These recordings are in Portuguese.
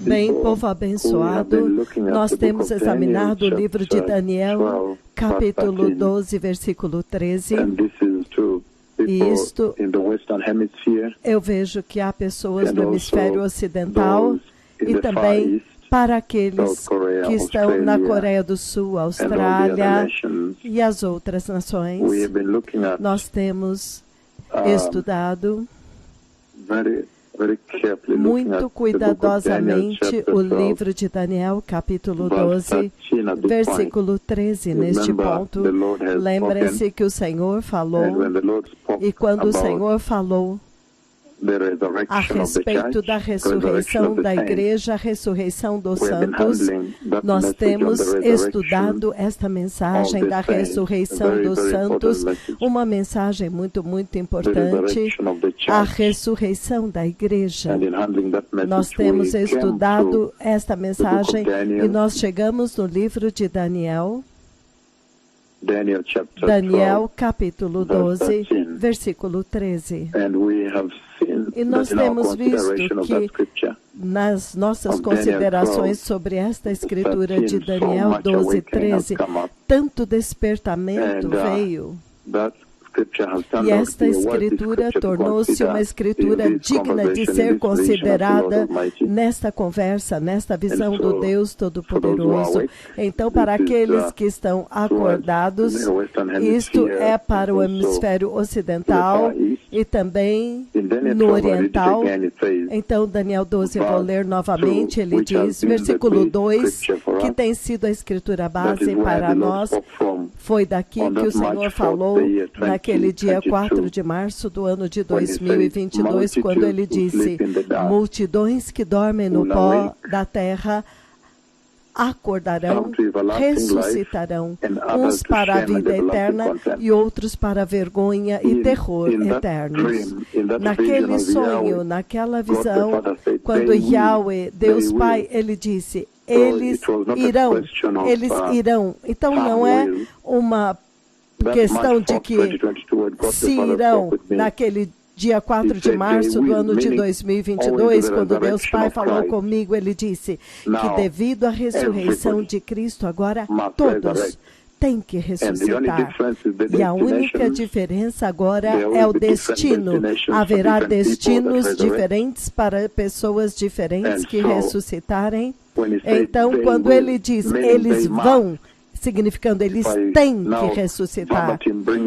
Bem, povo abençoado, nós temos examinado o livro de Daniel, capítulo 12, versículo 13. E isto, eu vejo que há pessoas no hemisfério ocidental e também para aqueles que estão na Coreia do Sul, Austrália e as outras nações. Nós temos estudado muito cuidadosamente o livro de Daniel, capítulo 12, versículo 13, neste ponto. Lembrem-se que o Senhor falou, e quando o Senhor falou a respeito da ressurreição da igreja, a ressurreição dos santos, nós temos estudado esta mensagem da ressurreição dos santos, uma mensagem muito, muito importante, a ressurreição da igreja. Nós temos estudado esta mensagem e nós chegamos no livro de Daniel, capítulo 12, versículo 13. E nós temos visto que nas nossas considerações sobre esta escritura de Daniel 12, 13, tanto despertamento veio. E esta escritura tornou-se uma escritura digna de ser considerada nesta conversa, nesta visão do Deus Todo-Poderoso. Então, para aqueles que estão acordados, isto é para o hemisfério ocidental e também no oriental. Então, Daniel 12, eu vou ler novamente, ele diz, versículo 2, que tem sido a escritura base para nós, foi daqui que o Senhor falou naquele dia 4 de março do ano de 2022, quando ele disse, multidões que dormem no pó da terra acordarão, ressuscitarão, uns para a vida eterna e outros para a vergonha e terror eternos. Naquele sonho, naquela visão, quando Yahweh, Deus Pai, ele disse, eles irão. Então não é uma questão de que se irão naquele dia 4 de março do ano de 2022, quando Deus Pai falou comigo, ele disse que devido à ressurreição de Cristo, agora todos têm que ressuscitar. E a única diferença agora é o destino. Haverá destinos diferentes para pessoas diferentes que ressuscitarem. Então, quando ele diz, eles vão, significando eles têm que ressuscitar.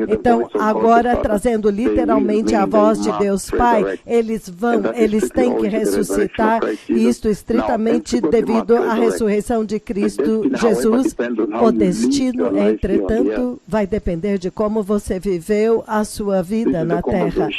Então, agora, trazendo literalmente a voz de Deus Pai, eles têm que ressuscitar, e isto estritamente devido à ressurreição de Cristo Jesus. O destino, entretanto, vai depender de como você viveu a sua vida na Terra.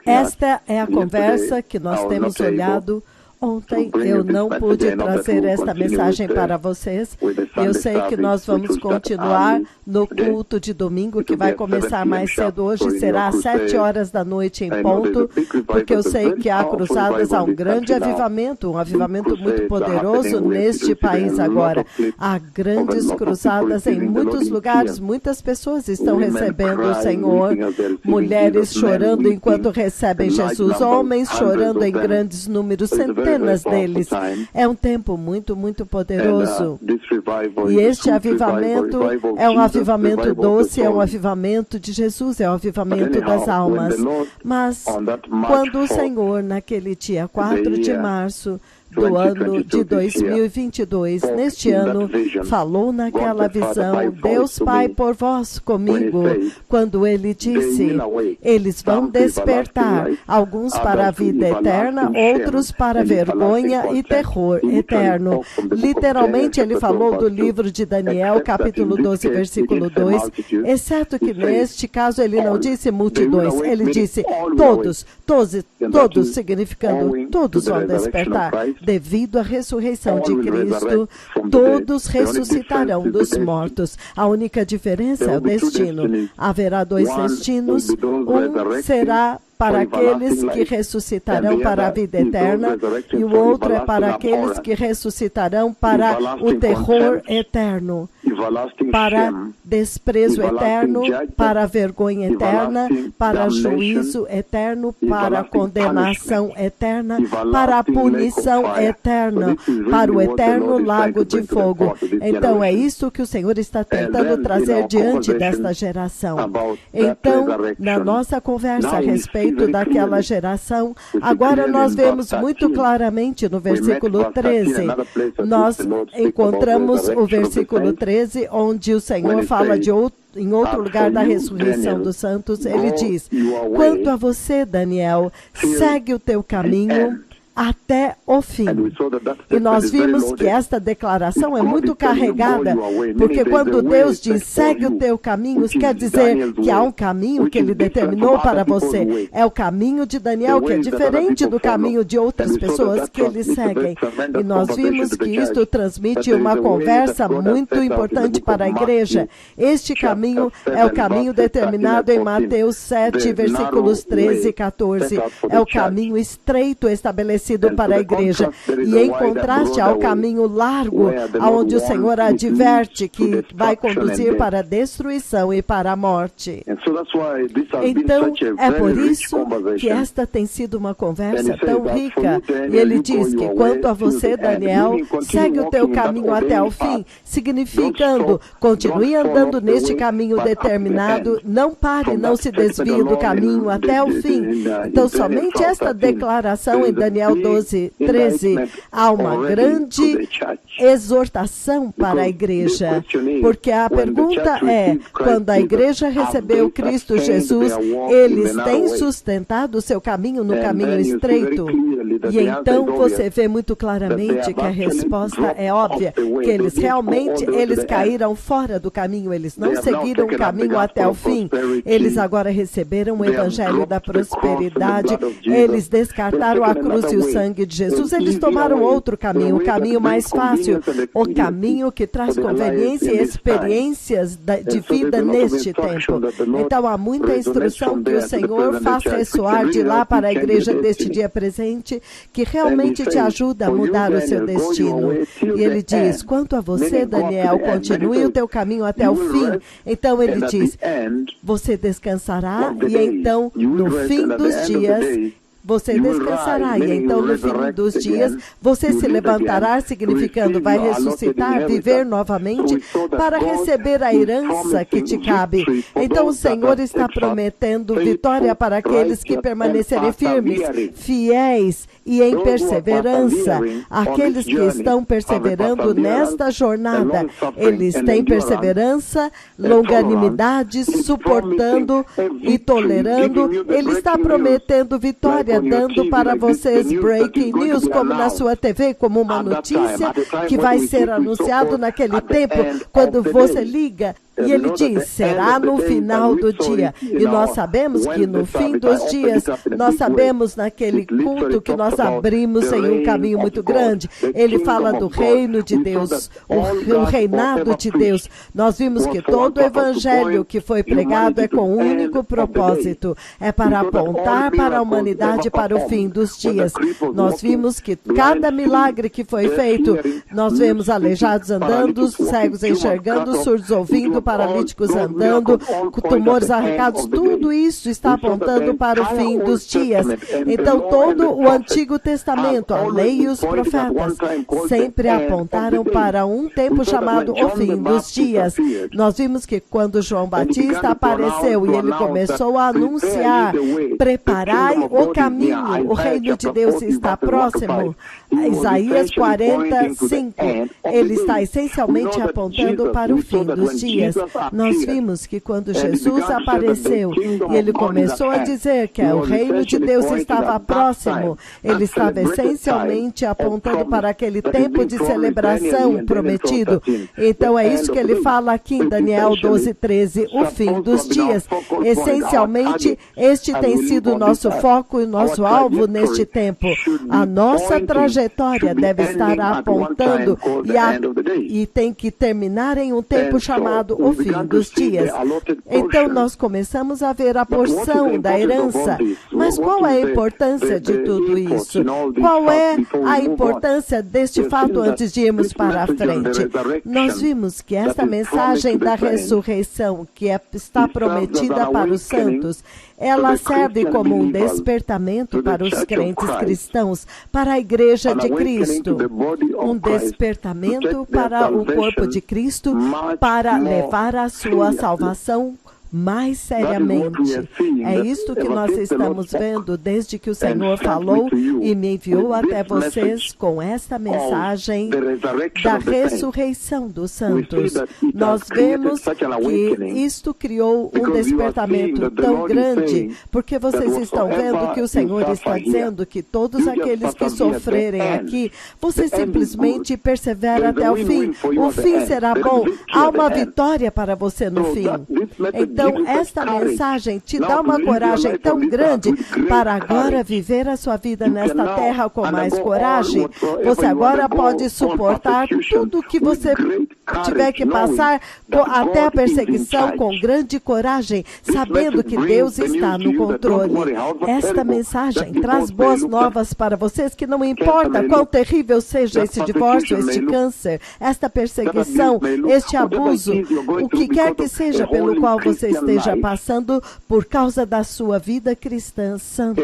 Esta é a conversa que nós temos olhado. Ontem eu não pude trazer esta mensagem para vocês. Eu sei que nós vamos continuar no culto de domingo, que vai começar mais cedo hoje, será às 7 horas da noite em ponto, porque eu sei que há cruzadas, há um grande avivamento, um avivamento muito poderoso neste país agora. Há grandes cruzadas em muitos lugares, muitas pessoas estão recebendo o Senhor, mulheres chorando enquanto recebem Jesus, homens chorando em grandes números, centenas deles. É um tempo muito, muito poderoso. E este avivamento é um avivamento doce, é um avivamento de Jesus, é um avivamento das almas. Mas, quando o Senhor, naquele dia 4 de março, do ano de 2022, neste ano, falou naquela visão, Deus Pai por vós comigo, quando ele disse, eles vão despertar, alguns para a vida eterna, outros para a vergonha e terror eterno. Literalmente, ele falou do livro de Daniel, capítulo 12, versículo 2, exceto que neste caso ele não disse multidões, ele disse todos, significando todos vão despertar. Devido à ressurreição de Cristo, todos ressuscitarão dos mortos. A única diferença é o destino. Haverá dois destinos. Um será para aqueles que ressuscitarão para a vida eterna, e o outro é para aqueles que ressuscitarão para o terror eterno. para desprezo eterno, para vergonha eterna, para juízo eterno, para condenação eterna, para a punição eterna, para o eterno lago de fogo. Então é isso que o Senhor está tentando trazer diante desta geração. Então, na nossa conversa a respeito daquela geração, agora nós vemos muito claramente no versículo 13, nós encontramos o versículo 13, onde o Senhor fala em outro lugar da ressurreição dos santos, ele diz: quanto a você, Daniel, segue o teu caminho até o fim. E nós vimos que esta declaração é muito carregada, porque quando Deus diz, segue o teu caminho, quer dizer que há um caminho que Ele determinou para você. É o caminho de Daniel, que é diferente do caminho de outras pessoas que eles seguem. E nós vimos que isto transmite uma conversa muito importante para a igreja. Este caminho é o caminho determinado em Mateus 7, versículos 13 e 14. É o caminho estreito estabelecido para a igreja, e em contraste ao caminho largo, onde o Senhor adverte que vai conduzir para a destruição e para a morte. Então, é por isso que esta tem sido uma conversa tão rica, e ele diz que quanto a você, Daniel, segue o teu caminho até o fim, significando, continue andando neste caminho determinado, não pare, não se desvie do caminho até o fim. Então, somente esta declaração em Daniel 12, 13, há uma grande exortação para a igreja, porque a pergunta é, quando a igreja recebeu Cristo Jesus, eles têm sustentado o seu caminho no caminho estreito? E então você vê muito claramente que a resposta é óbvia, que eles realmente, eles caíram fora do caminho, eles não seguiram o caminho até o fim, eles agora receberam o evangelho da prosperidade, eles descartaram a cruz e o sangue de Jesus, eles tomaram outro caminho, o caminho mais fácil, o caminho que traz conveniência e experiências de vida neste tempo. Então há muita instrução que o Senhor faz ressoar de lá para a igreja deste dia presente, que realmente te ajuda a mudar o seu destino. E ele diz, quanto a você, Daniel, continue o teu caminho até o fim. Então ele diz, você descansará, e então no fim dos dias você descansará, e então no fim dos dias você se levantará, significando vai ressuscitar, viver novamente para receber a herança que te cabe. Então o Senhor está prometendo vitória para aqueles que permanecerem firmes, fiéis e em perseverança. Aqueles que estão perseverando nesta jornada, eles têm perseverança, longanimidade, suportando e tolerando. Ele está prometendo vitória, dando para vocês breaking news, como na sua TV, como uma notícia que vai ser anunciado naquele tempo, quando você liga. E ele diz, será no final do dia. E nós sabemos que no fim dos dias, nós sabemos naquele culto que nós abrimos em um caminho muito grande, ele fala do reino de Deus, o reinado de Deus. Nós vimos que todo o evangelho que foi pregado é com um único propósito, é para apontar para a humanidade para o fim dos dias. Nós vimos que cada milagre que foi feito, nós vemos aleijados andando, cegos enxergando, surdos ouvindo, paralíticos andando, tumores arrancados, tudo isso está apontando para o fim dos dias. Então, todo o Antigo Testamento, a lei e os profetas, sempre apontaram para um tempo chamado o fim dos dias. Nós vimos que quando João Batista apareceu e ele começou a anunciar, preparai o caminho, o reino de Deus está próximo. Isaías 45, ele está essencialmente apontando para o fim dos dias. Nós vimos que quando Jesus apareceu e ele começou a dizer que o reino de Deus estava próximo, ele estava essencialmente apontando para aquele tempo de celebração prometido. Então é isso que ele fala aqui em Daniel 12, 13, o fim dos dias. Essencialmente, este tem sido o nosso foco e o nosso alvo neste tempo. A nossa trajetória deve estar apontando e tem que terminar em um tempo chamado o fim dos dias. Então nós começamos a ver a porção da herança. Mas qual é a importância de tudo isso? Qual é a importância deste fato antes de irmos para a frente? Nós vimos que esta mensagem da ressurreição que está prometida para os santos, ela serve como um despertamento para os crentes cristãos, para a igreja de Cristo, um despertamento para o corpo de Cristo, para levar a sua salvação mais seriamente. É isto que nós estamos vendo desde que o Senhor falou e me enviou até vocês com esta mensagem da ressurreição dos santos. Nós vemos que isto criou um despertamento tão grande, porque vocês estão vendo que o Senhor está dizendo que todos aqueles que sofrerem aqui, você simplesmente persevera até o fim. O fim será bom. Há uma vitória para você no fim. Então, esta mensagem te dá uma coragem tão grande para agora viver a sua vida nesta terra com mais coragem. Você agora pode suportar tudo o que você tiver que passar, até a perseguição, com grande coragem, sabendo que Deus está no controle. Esta mensagem traz boas novas para vocês, que não importa quão terrível seja esse divórcio, este câncer, esta perseguição, este abuso, o que quer que seja pelo qual você esteja passando por causa da sua vida cristã santa,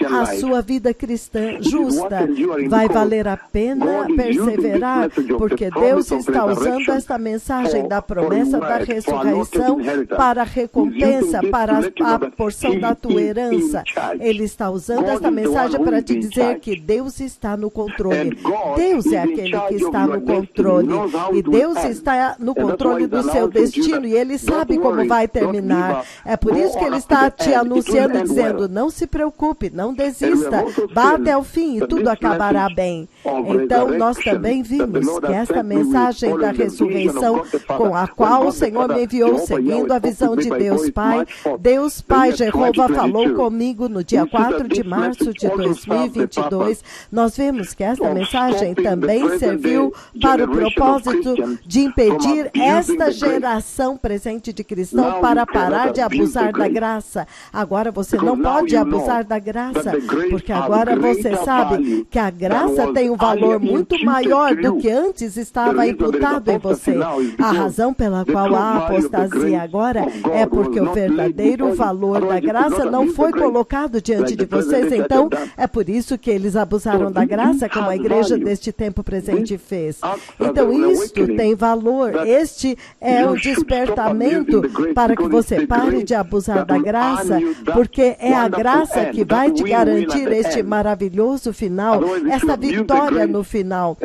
a sua vida cristã justa, vai valer a pena perseverar, porque Deus está usando esta mensagem da promessa da ressurreição para a recompensa, para a porção da tua herança. Ele está usando esta mensagem para te dizer que Deus está no controle. Deus é aquele que está no controle. E Deus está no controle do seu destino e Ele sabe como vai terminar. É por isso que Ele está te anunciando, dizendo, não se preocupe, não desista, vá até o fim e tudo acabará bem. Então, nós também vimos que esta mensagem da ressurreição, com a qual o Senhor me enviou, seguindo a visão de Deus Pai Jeová falou comigo no dia 4 de março de 2022, nós vemos que esta mensagem também serviu para o propósito de impedir esta geração presente de cristãos para parar de abusar da graça. Agora você não pode abusar da graça, porque agora você sabe que a graça tem um valor muito maior do que antes estava imputado em você. A razão pela qual há apostasia agora é porque o verdadeiro valor da graça não foi colocado diante de vocês, então é por isso que eles abusaram da graça, como a igreja deste tempo presente fez. Então isto tem valor, este é um despertamento para que você pare de abusar da graça, porque é a graça que vai te garantir este maravilhoso final, esta vitória no final.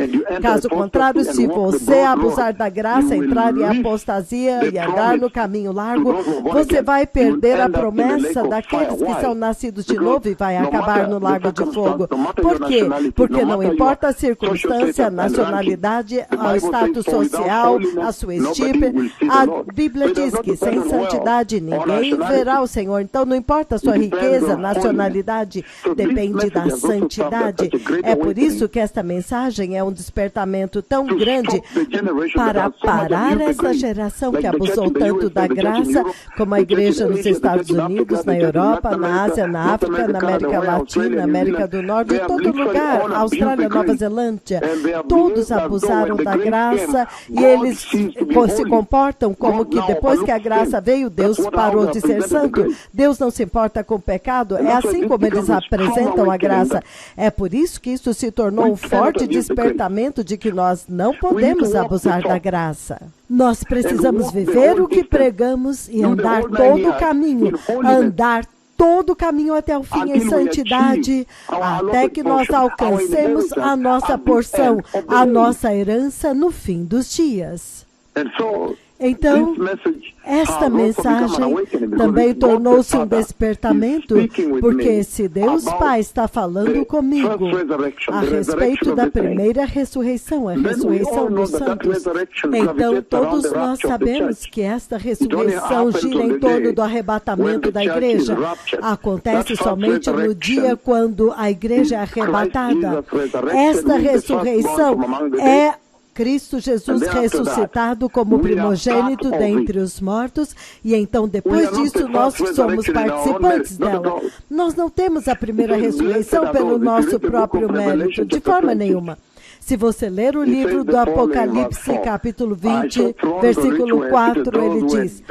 Caso contrário, se você abusar da graça, entrar em apostasia e andar no caminho largo, você vai perder a promessa daqueles que são nascidos de novo e vai acabar no lago de fogo. Por quê? Porque não importa a circunstância, a nacionalidade, o status social, a sua estirpe, a Bíblia diz que sem santidade ninguém verá o Senhor. Então não importa a sua riqueza, nacionalidade, depende da santidade. É por isso que esta mensagem é um despertamento tão grande para parar essa geração que abusou tanto da graça, como a igreja nos Estados Unidos, na Europa, na Ásia, na África, na América Latina, América do Norte, em todo lugar, Austrália, Nova Zelândia, todos abusaram da graça e eles se comportam como que depois que a graça veio, Deus parou de ser santo. Deus não se importa com o pecado. É assim como eles apresentam a graça. É por isso que isso se tornou um forte despertamento de que nós não podemos abusar da graça. Nós precisamos viver o que pregamos e andar todo o caminho, até o fim em santidade, até que nós alcancemos a nossa porção, a nossa herança no fim dos dias. Então, esta mensagem também tornou-se um despertamento, porque se Deus Pai está falando comigo a respeito da primeira ressurreição, a ressurreição dos santos, então todos nós sabemos que esta ressurreição gira em torno do arrebatamento da igreja. Acontece somente no dia quando a igreja é arrebatada. Esta ressurreição é Cristo Jesus ressuscitado como primogênito dentre os mortos, e então depois disso nós somos participantes dela. Nós não temos a primeira ressurreição pelo nosso próprio mérito, de forma nenhuma. Se você ler o livro do Apocalipse, capítulo 20, versículo 4, ele diz: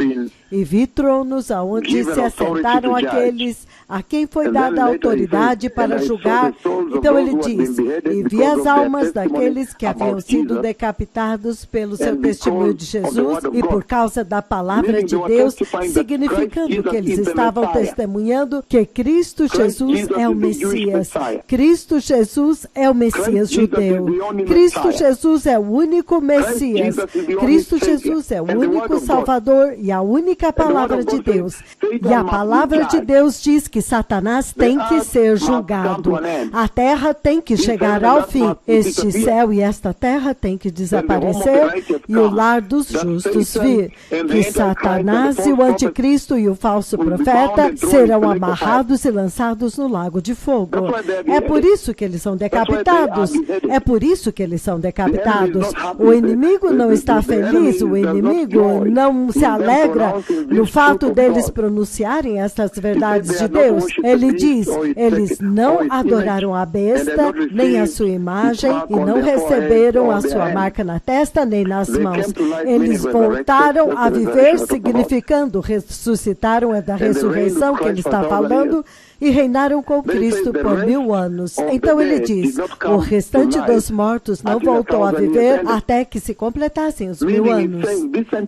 e vi tronos aonde se assentaram aqueles a quem foi dada a autoridade para julgar. Então ele diz: e vi as almas daqueles que haviam sido decapitados pelo seu testemunho de Jesus e por causa da palavra de Deus, significando que eles estavam testemunhando que Cristo Jesus é o Messias. Cristo Jesus é o Messias judeu. Cristo Jesus é o único Messias. Cristo Jesus é o único Salvador e a única palavra de Deus. E a palavra de Deus diz que Satanás tem que ser julgado. A terra tem que chegar ao fim. Este céu e esta terra tem que desaparecer e o lar dos justos vir. Que Satanás e o anticristo e o falso profeta serão amarrados e lançados no lago de fogo. É por isso que eles são decapitados. É por isso que eles são decapitados. O inimigo não está feliz, o inimigo não se alegra no fato deles pronunciarem estas verdades de Deus. Ele diz: eles não adoraram a besta, nem a sua imagem, e não receberam a sua marca na testa, nem nas mãos. Eles voltaram a viver, significando, ressuscitaram, é da ressurreição que ele está falando, e reinaram com Cristo por 1000 anos. Então ele diz: o restante dos mortos não voltou a viver até que se completassem os 1000 anos.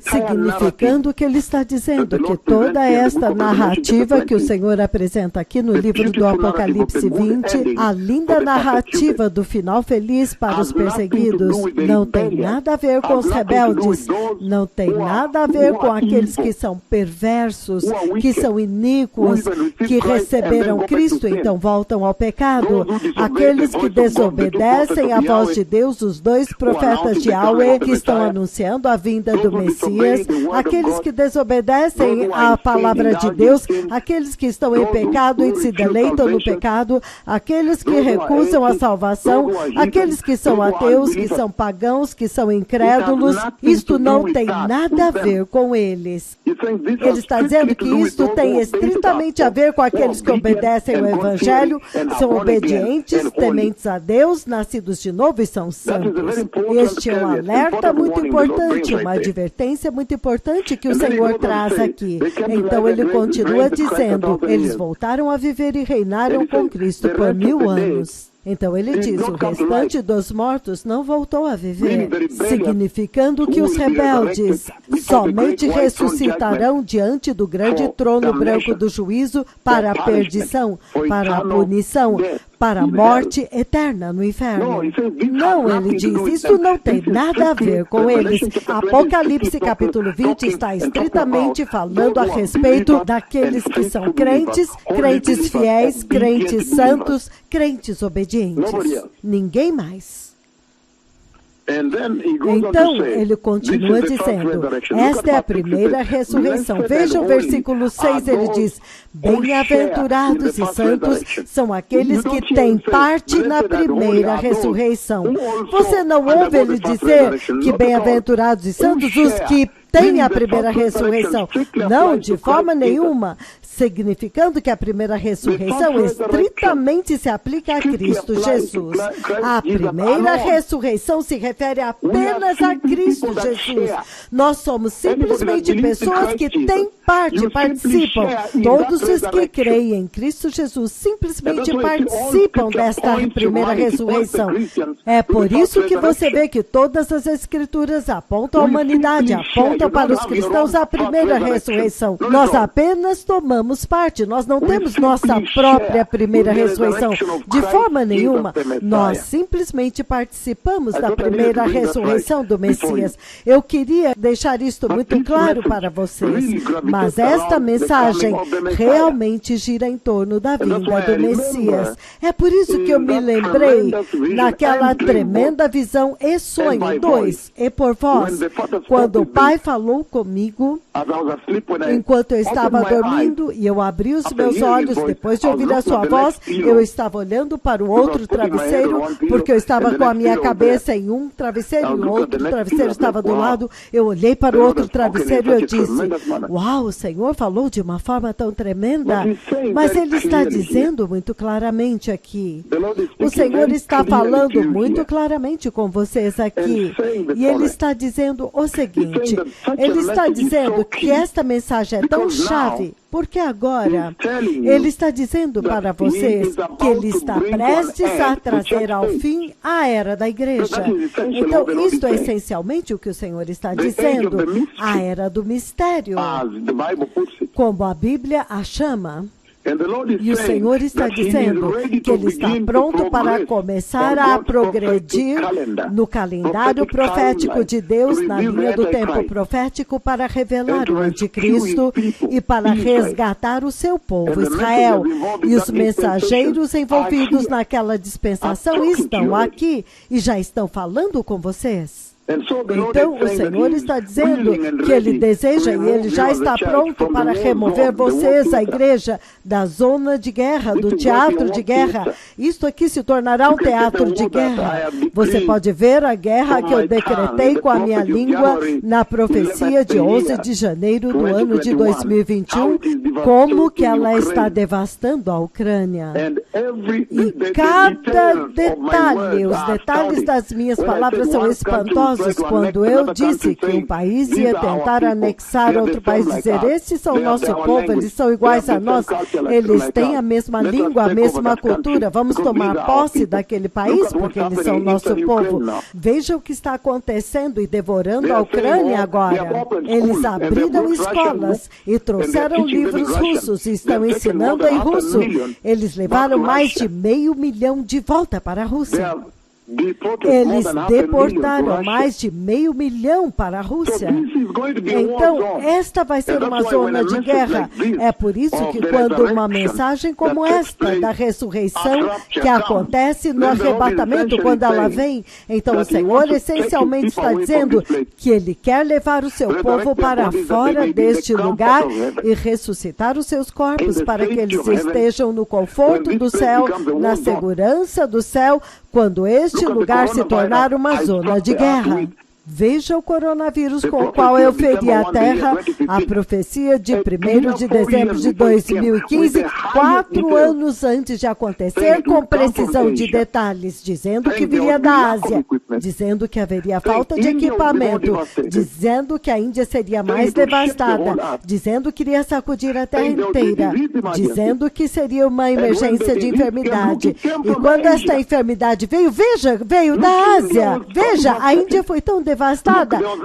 Significando que ele está dizendo que toda esta narrativa que o Senhor apresenta aqui no livro do Apocalipse 20, a linda narrativa do final feliz para os perseguidos, não tem nada a ver com os rebeldes, não tem nada a ver com aqueles que são perversos, que são iníquos, que receberam Cristo, então voltam ao pecado. Aqueles que desobedecem à voz de Deus, os 2 profetas de Yahweh que estão anunciando a vinda do Messias, aqueles que desobedecem à palavra de Deus, aqueles que estão em pecado e se deleitam no pecado, aqueles que recusam a salvação, aqueles que são ateus, que são pagãos, que são incrédulos, isto não tem nada a ver com eles. Ele está dizendo que isto tem estritamente a ver com aqueles que obedecem o Evangelho, são obedientes, tementes a Deus, nascidos de novo e são santos. Este é um alerta muito importante, uma advertência muito importante que o Senhor traz aqui. Então ele continua dizendo: eles voltaram a viver e reinaram com Cristo por 1000 anos. Então ele diz: o restante dos mortos não voltou a viver, significando que os rebeldes somente ressuscitarão diante do grande trono branco do juízo para a perdição, para a punição, para a morte eterna no inferno. Não, ele diz, isso não tem nada a ver com eles. Apocalipse capítulo 20 está estritamente falando a respeito daqueles que são crentes, crentes fiéis, crentes santos, crentes obedientes. Ninguém mais. Então, ele continua dizendo: esta é a primeira ressurreição. Veja o versículo 6, ele diz: bem-aventurados e santos são aqueles que têm parte na primeira ressurreição. Você não ouve ele dizer que bem-aventurados e santos os que têm a primeira ressurreição? Não, de forma nenhuma. Significando que a primeira ressurreição estritamente se aplica a Cristo Jesus. A primeira ressurreição se refere apenas a Cristo Jesus. Nós somos simplesmente pessoas que têm parte, participam. Todos os que creem em Cristo Jesus simplesmente participam desta primeira ressurreição. É por isso que você vê que todas as Escrituras apontam à humanidade, apontam para os cristãos a primeira ressurreição. Nós apenas tomamos parte, nós não temos nossa própria primeira ressurreição. De forma nenhuma, nós simplesmente participamos da primeira ressurreição do Messias. Eu queria deixar isto muito claro para vocês, mas esta mensagem realmente gira em torno da vinda do Messias. É por isso que eu me lembrei naquela tremenda visão e sonho 2, e por vós, quando o Pai falou comigo, enquanto eu estava dormindo e eu abri os meus olhos, depois de ouvir a sua voz, eu estava olhando para o outro travesseiro, porque eu estava com a minha cabeça em um travesseiro e o outro travesseiro estava do lado. Eu olhei para o outro travesseiro e eu disse, uau, o Senhor falou de uma forma tão tremenda, mas Ele está dizendo muito claramente aqui. O Senhor está falando muito claramente com vocês aqui. E Ele está dizendo o seguinte, Ele está dizendo que esta mensagem é tão chave, porque agora Ele está dizendo para vocês que Ele está prestes a trazer ao fim a era da igreja. Então, isto é essencialmente o que o Senhor está dizendo, a era do mistério, como a Bíblia a chama. E o Senhor está dizendo que Ele está pronto para começar a progredir no calendário profético de Deus, na linha do tempo profético, para revelar o anticristo e para resgatar o seu povo, Israel. E os mensageiros envolvidos naquela dispensação estão aqui e já estão falando com vocês. Então, o Senhor está dizendo que Ele deseja e Ele já está pronto para remover vocês, a igreja, da zona de guerra, do teatro de guerra. Isto aqui se tornará um teatro de guerra. Você pode ver a guerra que eu decretei com a minha língua na profecia de 11 de janeiro do ano de 2021, como que ela está devastando a Ucrânia. E cada detalhe, os detalhes das minhas palavras são espantosos. Quando eu disse que um país ia tentar anexar outro país, dizer, esses são o nosso povo, eles são iguais a nós, eles têm a mesma língua, a mesma cultura, vamos tomar posse daquele país, porque eles são o nosso povo. Veja o que está acontecendo e devorando a Ucrânia agora. Eles abriram escolas e trouxeram livros russos e estão ensinando em russo. Eles levaram mais de 500 mil de volta para a Rússia. Eles deportaram mais de 500 mil para a Rússia. Então, esta vai ser uma zona de guerra. É por isso que quando uma mensagem como esta, da ressurreição, que acontece no arrebatamento, quando ela vem, então o Senhor essencialmente está dizendo que Ele quer levar o seu povo para fora deste lugar e ressuscitar os seus corpos para que eles estejam no conforto do céu, na segurança do céu, quando este lugar se tornar uma zona de guerra. Veja o coronavírus com o qual eu feri a terra, a profecia de 1º de dezembro de 2015, 4 anos antes de acontecer, com precisão de detalhes, dizendo que viria da Ásia, dizendo que haveria falta de equipamento, dizendo que a Índia seria mais devastada, dizendo que iria sacudir a terra inteira, dizendo que seria uma emergência de enfermidade. E quando esta enfermidade veio, veio da Ásia. Veja, a Índia foi tão devastada.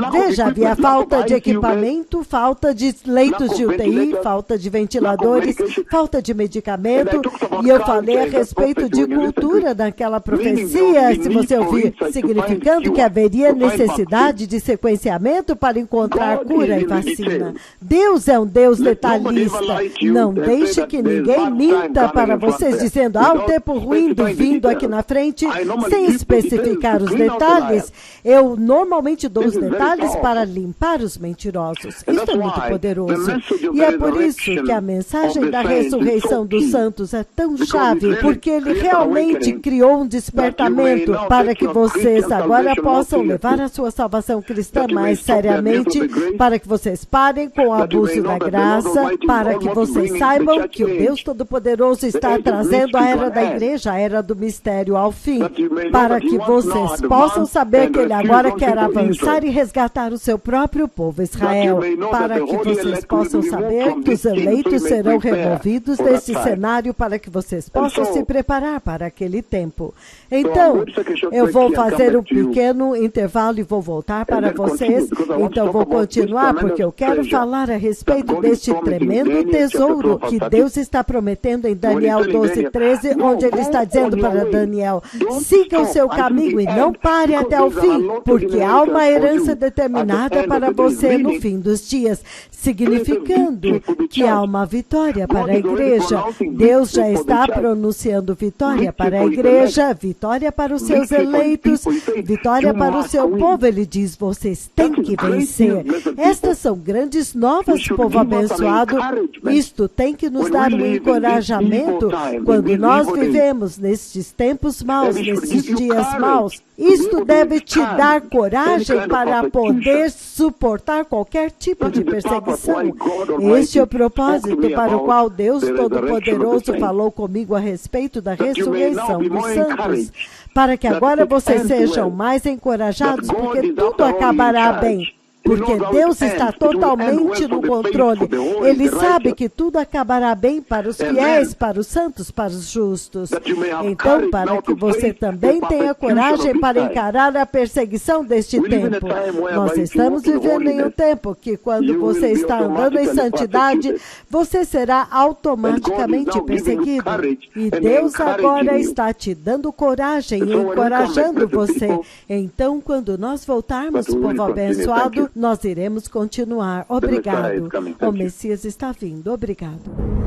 Veja, havia falta de equipamento, falta de leitos de UTI, falta de ventiladores, falta de medicamento. E eu falei a respeito de cultura daquela profecia, se você ouvir, significando que haveria necessidade de sequenciamento para encontrar cura e vacina. Deus é um Deus detalhista. Não deixe que ninguém minta para vocês, dizendo, o tempo ruim vindo aqui na frente, sem especificar os detalhes. Eu normalmente dou os detalhes para limpar os mentirosos. Isso é muito poderoso. E é por isso que a mensagem da ressurreição dos santos é tão chave, porque ele realmente criou um despertamento para que vocês agora possam levar a sua salvação cristã mais seriamente, para que vocês parem com o abuso da graça, para que vocês saibam que o Deus Todo-Poderoso está trazendo a era da igreja, a era do mistério ao fim, para que vocês possam saber que Ele agora quer avançar e resgatar o seu próprio povo, Israel, para que vocês possam saber que os eleitos serão removidos desse cenário, para que vocês possam se preparar para aquele tempo. Então, eu vou fazer um pequeno intervalo e vou voltar para vocês. Então, vou continuar, porque eu quero falar a respeito deste tremendo tesouro que Deus está prometendo em Daniel 12:13, onde Ele está dizendo para Daniel, siga o seu caminho e não pare até o fim, porque há há uma herança determinada para você no fim dos dias, significando que há uma vitória para a igreja. Deus já está pronunciando vitória para a igreja, vitória para os seus eleitos, vitória para o seu povo. Ele diz, vocês têm que vencer. Estas são grandes novas, povo abençoado. Isto tem que nos dar um encorajamento quando nós vivemos nestes tempos maus, nesses dias maus. Isto deve te dar coragem para poder suportar qualquer tipo de perseguição. Este é o propósito para o qual Deus Todo-Poderoso falou comigo a respeito da ressurreição dos santos, para que agora vocês sejam mais encorajados, porque tudo acabará bem. Porque Deus está totalmente no controle. Ele sabe que tudo acabará bem para os fiéis, para os santos, para os justos. Então, para que você também tenha coragem para encarar a perseguição deste tempo. Nós estamos vivendo em um tempo que, quando você está andando em santidade, você será automaticamente perseguido. E Deus agora está te dando coragem e encorajando você. Então, quando nós voltarmos, povo abençoado, nós iremos continuar. Obrigado. O Messias está vindo. Obrigado.